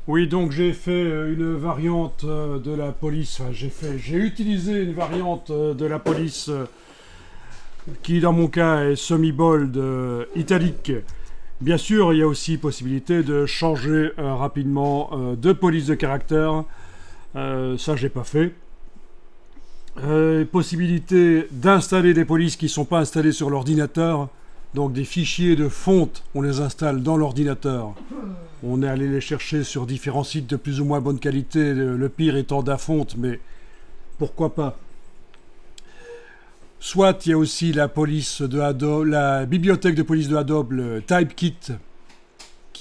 Oui, donc j'ai fait une variante de la police. Enfin, j'ai utilisé une variante de la police qui, dans mon cas, est semi-bold italique. Bien sûr, il y a aussi possibilité de changer rapidement de police de caractère. Ça, j'ai pas fait. Possibilité d'installer des polices qui ne sont pas installées sur l'ordinateur. Donc des fichiers de fonte, on les installe dans l'ordinateur. On est allé les chercher sur différents sites de plus ou moins bonne qualité, le pire étant Dafonte, mais pourquoi pas. Soit il y a aussi la police de Adobe, la bibliothèque de police de Adobe, le Typekit,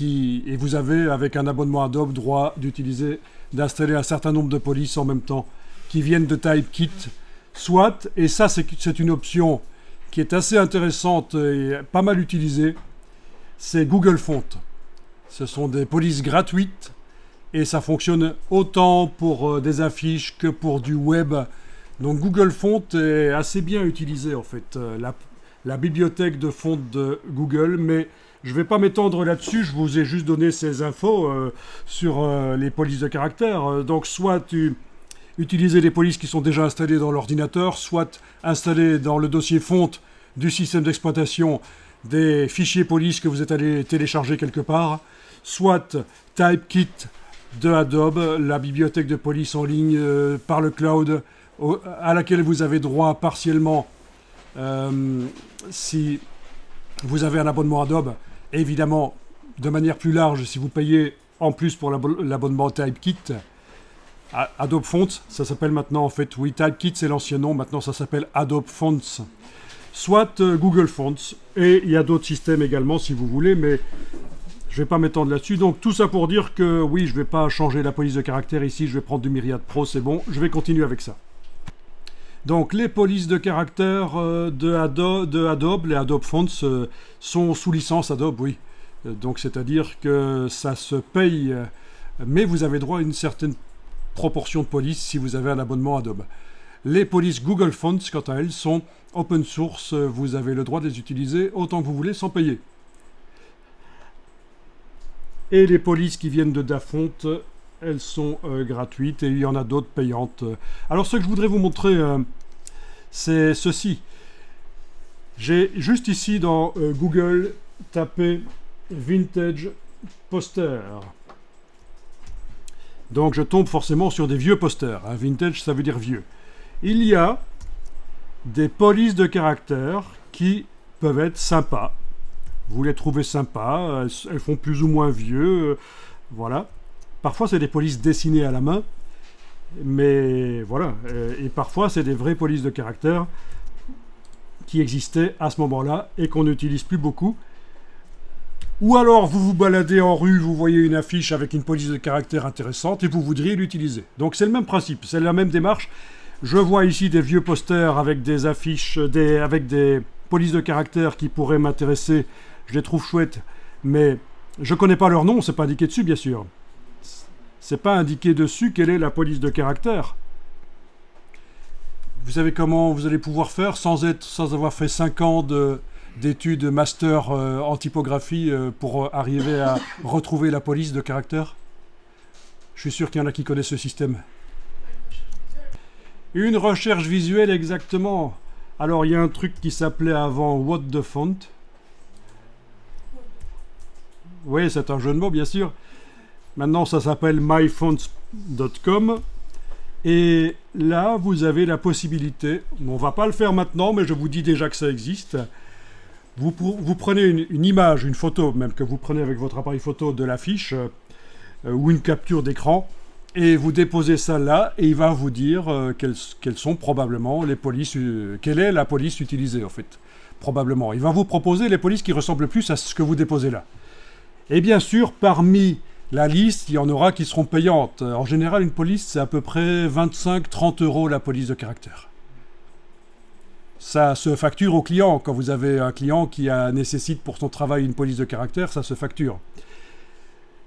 et vous avez avec un abonnement Adobe droit d'installer un certain nombre de polices en même temps qui viennent de Typekit. Soit, et ça c'est une option qui est assez intéressante et pas mal utilisée, c'est Google Font. Ce sont des polices gratuites et ça fonctionne autant pour des affiches que pour du web. Donc Google Font est assez bien utilisé en fait, la bibliothèque de font de Google, mais je ne vais pas m'étendre là-dessus, je vous ai juste donné ces infos sur les polices de caractère. Donc soit tu utiliser les polices qui sont déjà installées dans l'ordinateur, soit installer dans le dossier fonte du système d'exploitation des fichiers police que vous êtes allé télécharger quelque part, soit Typekit de Adobe, la bibliothèque de police en ligne par le cloud, à laquelle vous avez droit partiellement si vous avez un abonnement Adobe, et évidemment de manière plus large si vous payez en plus pour l'abonnement Typekit. Adobe Fonts, ça s'appelle maintenant en fait, oui, Typekit c'est l'ancien nom, maintenant ça s'appelle Adobe Fonts. Soit Google Fonts, et il y a d'autres systèmes également si vous voulez, mais je ne vais pas m'étendre là-dessus. Donc tout ça pour dire que oui, je ne vais pas changer la police de caractère ici, je vais prendre du Myriad Pro, c'est bon, je vais continuer avec ça. Donc les polices de caractère de Adobe, les Adobe Fonts sont sous licence Adobe, oui. Donc c'est-à-dire que ça se paye, mais vous avez droit à une certaine proportion de police si vous avez un abonnement Adobe. Les polices Google Fonts, quant à elles, sont open source. Vous avez le droit de les utiliser autant que vous voulez sans payer. Et les polices qui viennent de Dafont, elles sont gratuites et il y en a d'autres payantes. Alors ce que je voudrais vous montrer, c'est ceci. J'ai juste ici dans Google tapé Vintage Poster. Donc je tombe forcément sur des vieux posters. Vintage, ça veut dire vieux. Il y a des polices de caractère qui peuvent être sympas. Vous les trouvez sympas, elles font plus ou moins vieux. Voilà. Parfois, c'est des polices dessinées à la main. Mais voilà. Et parfois, c'est des vraies polices de caractère qui existaient à ce moment-là et qu'on n'utilise plus beaucoup. Ou alors vous vous baladez en rue, vous voyez une affiche avec une police de caractère intéressante et vous voudriez l'utiliser. Donc c'est le même principe, c'est la même démarche. Je vois ici des vieux posters avec des affiches, avec des polices de caractère qui pourraient m'intéresser. Je les trouve chouettes, mais je ne connais pas leur nom, c'est pas indiqué dessus bien sûr. C'est pas indiqué dessus quelle est la police de caractère. Vous savez comment vous allez pouvoir faire sans avoir fait 5 ans d'études master en typographie pour arriver à retrouver la police de caractère? Je suis sûr qu'il y en a qui connaissent ce système. Une recherche visuelle, exactement. Alors, il y a un truc qui s'appelait avant What the Font. Oui, c'est un jeu de mots, bien sûr. Maintenant, ça s'appelle myfonts.com. Et là, vous avez la possibilité, on ne va pas le faire maintenant, mais je vous dis déjà que ça existe. Vous prenez une image, une photo, même que vous prenez avec votre appareil photo de l'affiche, ou une capture d'écran, et vous déposez ça là, et il va vous dire quelles sont probablement les polices, quelle est la police utilisée en fait, probablement. Il va vous proposer les polices qui ressemblent le plus à ce que vous déposez là. Et bien sûr, parmi la liste, il y en aura qui seront payantes. En général, une police, c'est à peu près 25-30 € la police de caractère. Ça se facture au client. Quand vous avez un client qui nécessite pour son travail une police de caractère, ça se facture.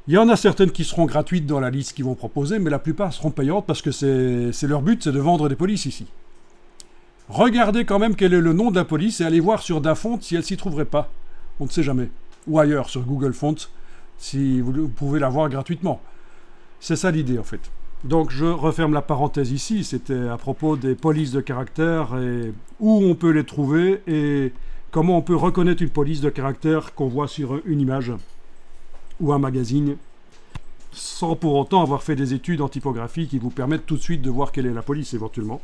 Il y en a certaines qui seront gratuites dans la liste qu'ils vont proposer, mais la plupart seront payantes parce que c'est leur but, c'est de vendre des polices ici. Regardez quand même quel est le nom de la police et allez voir sur Dafont si elle s'y trouverait pas. On ne sait jamais. Ou ailleurs, sur Google Fonts, si vous pouvez l'avoir gratuitement. C'est ça l'idée en fait. Donc je referme la parenthèse ici, c'était à propos des polices de caractère et où on peut les trouver et comment on peut reconnaître une police de caractère qu'on voit sur une image ou un magazine sans pour autant avoir fait des études en typographie qui vous permettent tout de suite de voir quelle est la police éventuellement.